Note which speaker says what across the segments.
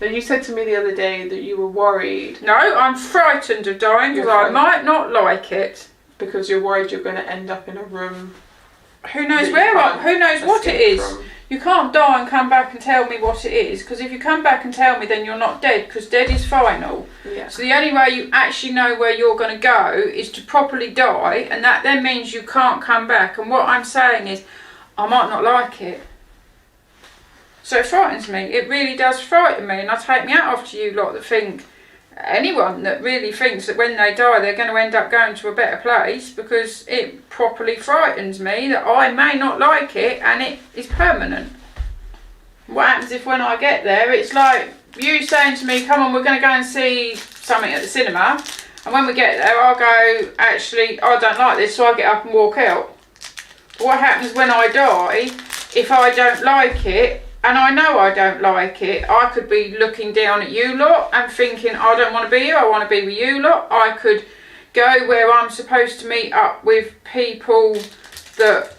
Speaker 1: But you said to me the other day that you were worried.
Speaker 2: No, I'm frightened of dying because I might not like it.
Speaker 1: Because you're worried you're going to end up in a room.
Speaker 2: Who knows who knows what it is. From. You can't die and come back and tell me what it is, because if you come back and tell me, then you're not dead, because dead is final.
Speaker 1: Yeah.
Speaker 2: So the only way you actually know where you're going to go is to properly die, and that then means you can't come back. And what I'm saying is, I might not like it. So it frightens me. It really does frighten me, and I take my hat off to you lot that think, anyone that really thinks that when they die they're going to end up going to a better place, because it properly frightens me that I may not like it and it is permanent. What happens if when I get there it's like you saying to me, come on, we're going to go and see something at the cinema, and when we get there I'll go, actually I don't like this, so I get up and walk out. What happens when I die if I don't like it? And I know I don't like it. I could be looking down at you lot and thinking, I don't want to be here, I want to be with you lot. I could go where I'm supposed to meet up with people that,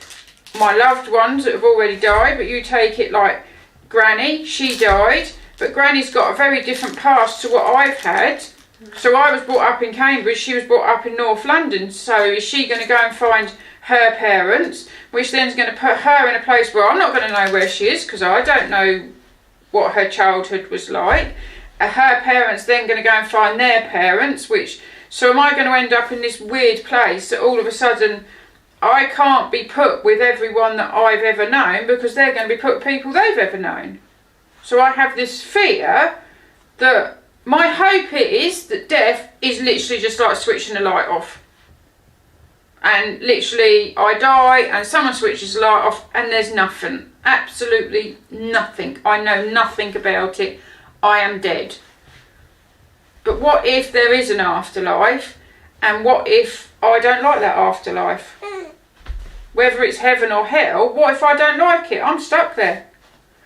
Speaker 2: my loved ones that have already died, but you take it like Granny, she died, but Granny's got a very different past to what I've had. So I was brought up in Cambridge, she was brought up in North London, so is she going to go and find her parents, which then is going to put her in a place where I'm not going to know where she is, because I don't know what her childhood was like. Her parents then going to go and find their parents, so am I going to end up in this weird place that all of a sudden I can't be put with everyone that I've ever known, because they're going to be put with people they've ever known. So I have this fear that my hope is that death is literally just like switching the light off. And literally I die and someone switches the light off and there's nothing. Absolutely nothing. I know nothing about it. I am dead. But what if there is an afterlife? And what if I don't like that afterlife? Whether it's heaven or hell, what if I don't like it? I'm stuck there.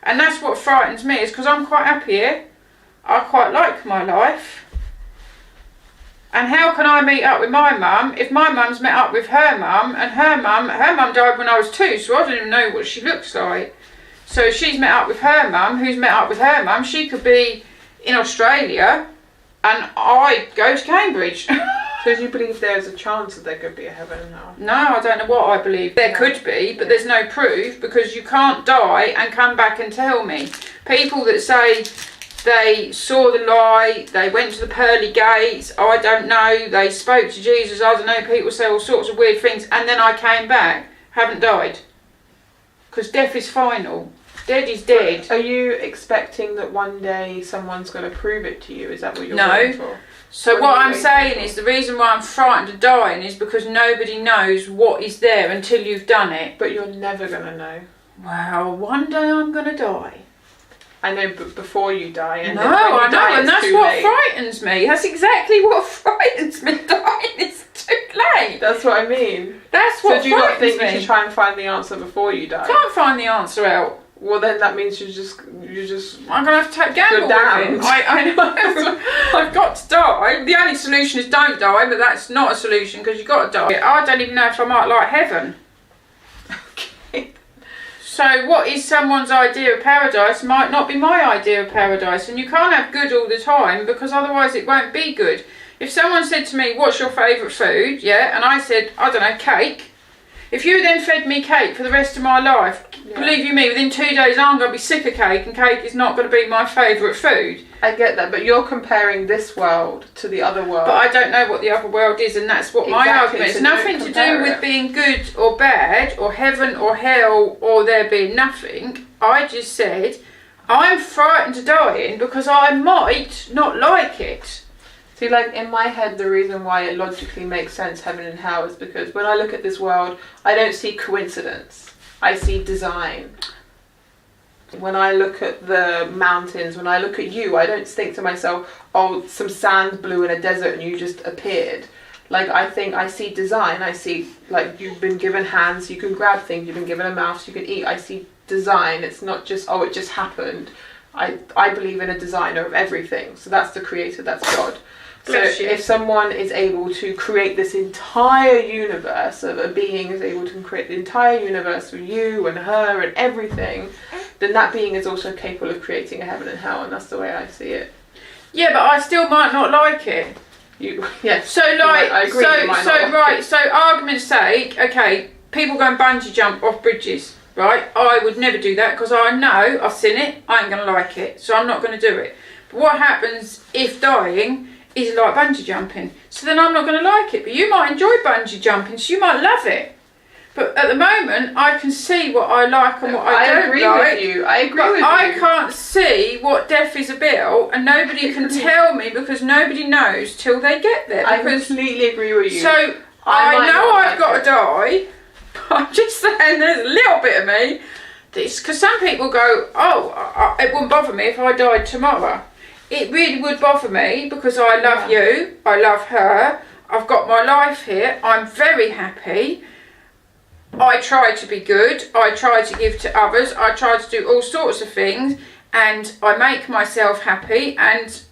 Speaker 2: And that's what frightens me, is because I'm quite happy here. I quite like my life. And how can I meet up with my mum if my mum's met up with her mum, and her mum died when I was 2, so I don't even know what she looks like. So she's met up with her mum, who's met up with her mum. She could be in Australia and I go to Cambridge.
Speaker 1: So do you believe there's a chance that there could be a heaven and hell?
Speaker 2: No, I don't know what I believe. There could be, but there's no proof, because you can't die and come back and tell me. People that say they saw the light, they went to the pearly gates, I don't know, they spoke to Jesus, I don't know, people say all sorts of weird things, and then I came back, haven't died. Because death is final. Dead is dead.
Speaker 1: Are you expecting that one day someone's going to prove it to you? Is that what you're waiting for?
Speaker 2: No. So what I'm saying is, the reason why I'm frightened of dying is because nobody knows what is there until you've done it.
Speaker 1: But you're never going to know.
Speaker 2: Well, one day I'm going to die.
Speaker 1: I know, but before you die. And
Speaker 2: no, I know, and that's what
Speaker 1: late.
Speaker 2: Frightens me. That's exactly what frightens me. Dying is too late.
Speaker 1: That's what I mean.
Speaker 2: That's what frightens me. So
Speaker 1: do you not think you should try and find the answer before you die?
Speaker 2: Can't find the answer out.
Speaker 1: Well, then that means you're just.
Speaker 2: I'm gonna have to gamble with it. I know. I've got to die. The only solution is don't die, but that's not a solution, because you've got to die. I don't even know if I might like heaven.
Speaker 1: Okay.
Speaker 2: So what is someone's idea of paradise might not be my idea of paradise, and you can't have good all the time, because otherwise it won't be good. If someone said to me, what's your favourite food? Yeah, and I said, I don't know, cake. If you then fed me cake for the rest of my life, believe you me, within 2 days I'm going to be sick of cake, and cake is not going to be my favourite food.
Speaker 1: I get that, but you're comparing this world to the other world.
Speaker 2: But I don't know what the other world is, and that's what my argument is. It's nothing to do with being good or bad, or heaven or hell, or there being nothing. I just said, I'm frightened of dying because I might not like it.
Speaker 1: See, like, in my head, the reason why it logically makes sense, heaven and hell, is because when I look at this world, I don't see coincidence. I see design. When I look at the mountains, when I look at you, I don't think to myself, oh, some sand blew in a desert and you just appeared. Like, I think I see design. I see, like, you've been given hands, you can grab things, you've been given a mouth, you can eat. I see design. It's not just, oh, it just happened. I believe in a designer of everything. So that's the creator, that's God. So if someone is able to create this entire universe, of a being is able to create the entire universe with you and her and everything, then that being is also capable of creating a heaven and hell, and that's the way I see it.
Speaker 2: Yeah, but I still might not like it.
Speaker 1: Yes.
Speaker 2: So like,
Speaker 1: I agree.
Speaker 2: So argument's sake, okay, people go and bungee jump off bridges, right? I would never do that because I know I've seen it. I ain't gonna like it, so I'm not gonna do it. But what happens if dying is like bungee jumping? So then I'm not gonna like it. But you might enjoy bungee jumping, so you might love it. But at the moment, I can see what I like and what I don't like.
Speaker 1: I agree with you. But
Speaker 2: I can't see what death is about, and nobody can tell me because nobody knows till they get there.
Speaker 1: I completely agree with you.
Speaker 2: So I know I've got to die. But I'm just saying, there's a little bit of me. Because some people go, oh, it wouldn't bother me if I died tomorrow. It really would bother me because I love you. I love her. I've got my life here. I'm very happy. I try to be good, I try to give to others, I try to do all sorts of things, and I make myself happy, and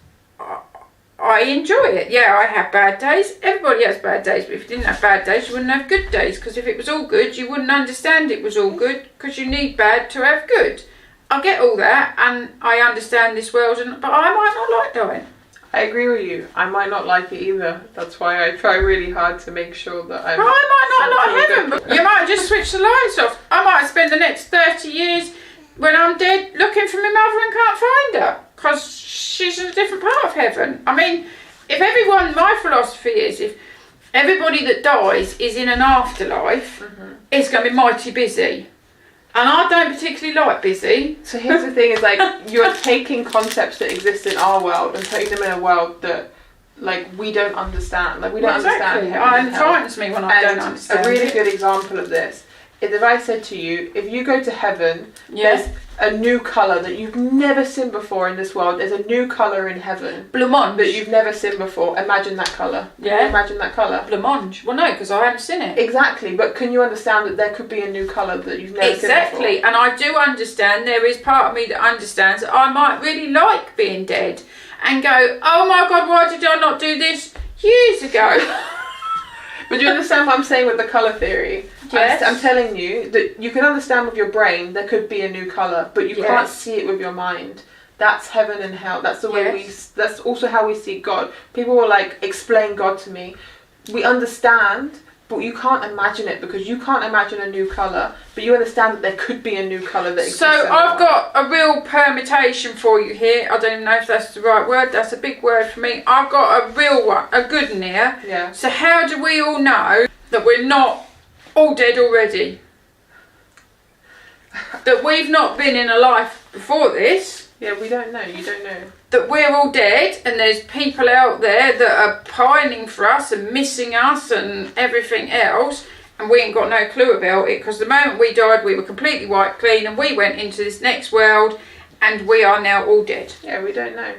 Speaker 2: I enjoy it. Yeah, I have bad days, everybody has bad days, but if you didn't have bad days, you wouldn't have good days, because if it was all good, you wouldn't understand it was all good, because you need bad to have good. I get all that, and I understand this world, but I might not like dying.
Speaker 1: I agree with you. I might not like it either. That's why I try really hard to make sure that I
Speaker 2: might not like heaven, but you might just switch the lights off. I might spend the next 30 years when I'm dead looking for my mother and can't find her because she's in a different part of heaven. I mean, my philosophy is if everybody that dies is in an afterlife, it's going to be mighty busy. And I don't particularly like busy.
Speaker 1: So here's the thing, is like, you're taking concepts that exist in our world and putting them in a world that, like, we don't understand. Like, we don't understand.
Speaker 2: It frightens me when I don't understand.
Speaker 1: A really good example of this is if I said to you, if you go to heaven, there's a new colour that you've never seen before in this world. There's a new colour in heaven.
Speaker 2: Blancmange.
Speaker 1: That you've never seen before. Imagine that colour.
Speaker 2: Yeah.
Speaker 1: Can you imagine that colour?
Speaker 2: Blancmange. Well, no, because I haven't seen it.
Speaker 1: Exactly, but can you understand that there could be a new colour that you've never seen before?
Speaker 2: Exactly, and I do understand. There is part of me that understands that I might really like being dead and go, oh my God, why did I not do this years ago?
Speaker 1: But do you understand what I'm saying with the colour theory?
Speaker 2: Yes.
Speaker 1: I'm telling you that you can understand with your brain there could be a new colour, but you can't see it with your mind. That's heaven and hell. That's the way that's also how we see God. People will like, explain God to me. We understand, but you can't imagine it because you can't imagine a new colour, but you understand that there could be a new colour that exists.
Speaker 2: So I've got a real permutation for you here. I don't even know if that's the right word. That's a big word for me. I've got a real one, a good one here.
Speaker 1: Yeah.
Speaker 2: So how do we all know that we're not all dead already? That we've not been in a life before this.
Speaker 1: Yeah, we don't know. You don't know.
Speaker 2: That we're all dead and there's people out there that are pining for us and missing us and everything else, and we ain't got no clue about it because the moment we died we were completely wiped clean and we went into this next world and we are now all dead.
Speaker 1: Yeah, we don't know.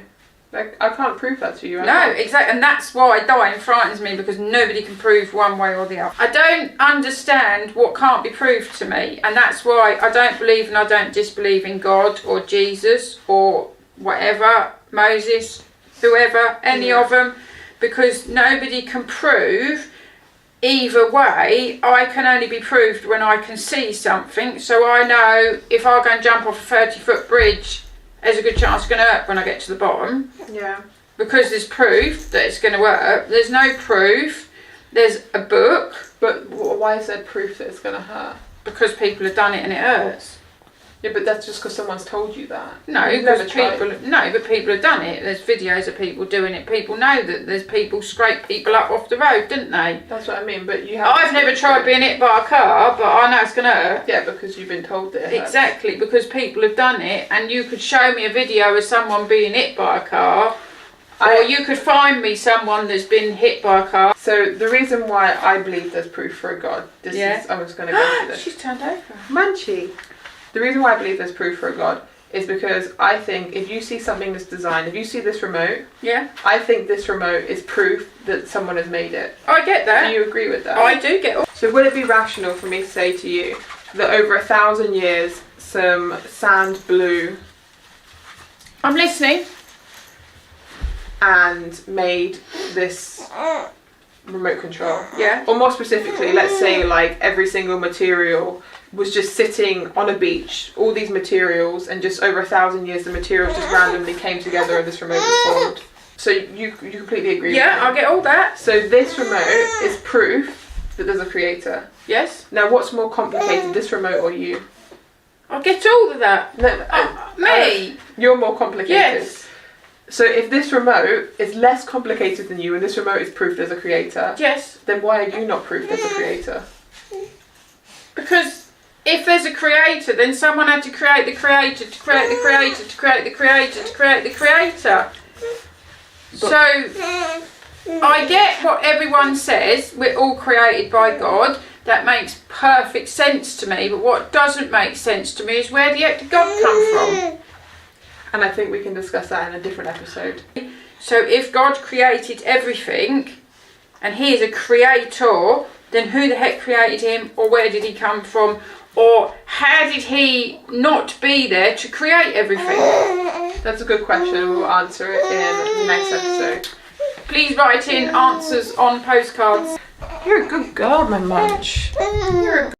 Speaker 1: Like, I can't prove that to you.
Speaker 2: No, exactly, and that's why dying frightens me because nobody can prove one way or the other. I don't understand what can't be proved to me, and that's why I don't believe and I don't disbelieve in God or Jesus or whatever, Moses, whoever, any of them, because nobody can prove either way. I can only be proved when I can see something, so I know if I go and jump off a 30-foot bridge, there's a good chance it's going to hurt when I get to the bottom.
Speaker 1: Yeah. Because
Speaker 2: there's proof that it's going to hurt. There's no proof. There's a book.
Speaker 1: But why is there proof that it's going to hurt?
Speaker 2: Because people have done it and it hurts.
Speaker 1: Yeah, but that's just because someone's told you that.
Speaker 2: No, because people have done it. There's videos of people doing it. People know that there's people scrape people up off the road, didn't they?
Speaker 1: That's what I mean, but you
Speaker 2: have... I've never tried being hit by a car, but I know it's going to hurt.
Speaker 1: Yeah, because you've been told that it hurts.
Speaker 2: Exactly, because people have done it, and you could show me a video of someone being hit by a car, or you could find me someone that's been hit by a car.
Speaker 1: So the reason why I believe there's proof for a God, I'm just going to go through this.
Speaker 2: She's turned over.
Speaker 1: Munchie. The reason why I believe there's proof for a God is because I think if you see something that's designed, if you see this remote, I think this remote is proof that someone has made it.
Speaker 2: I get that.
Speaker 1: Do you agree with that?
Speaker 2: I do get it.
Speaker 1: So would it be rational for me to say to you that over 1,000 years some sand blew?
Speaker 2: I'm listening.
Speaker 1: And made this remote control.
Speaker 2: Yeah.
Speaker 1: Or more specifically, let's say like every single material was just sitting on a beach, all these materials, and just over 1,000 years the materials just randomly came together and this remote was formed. So you completely agree with me?
Speaker 2: I get all that.
Speaker 1: So this remote is proof that there's a creator.
Speaker 2: Yes.
Speaker 1: Now what's more complicated, this remote or you?
Speaker 2: I get all of that.
Speaker 1: No,
Speaker 2: me.
Speaker 1: You're more complicated.
Speaker 2: Yes.
Speaker 1: So if this remote is less complicated than you and this remote is proof there's a creator,
Speaker 2: Yes.
Speaker 1: then why are you not proof there's a creator?
Speaker 2: Because if there's a creator, then someone had to create the creator, to create the creator, to create the creator, to create the creator. So I get what everyone says, we're all created by God. That makes perfect sense to me, but what doesn't make sense to me is where the heck did God come from?
Speaker 1: And I think we can discuss that in a different episode.
Speaker 2: So if God created everything, and he is a creator, then who the heck created him, or where did he come from, or how did he not be there to create everything?
Speaker 1: That's a good question. We'll answer it in the next episode.
Speaker 2: Please write in answers on postcards.
Speaker 1: You're a good girl, my munch.
Speaker 2: You're a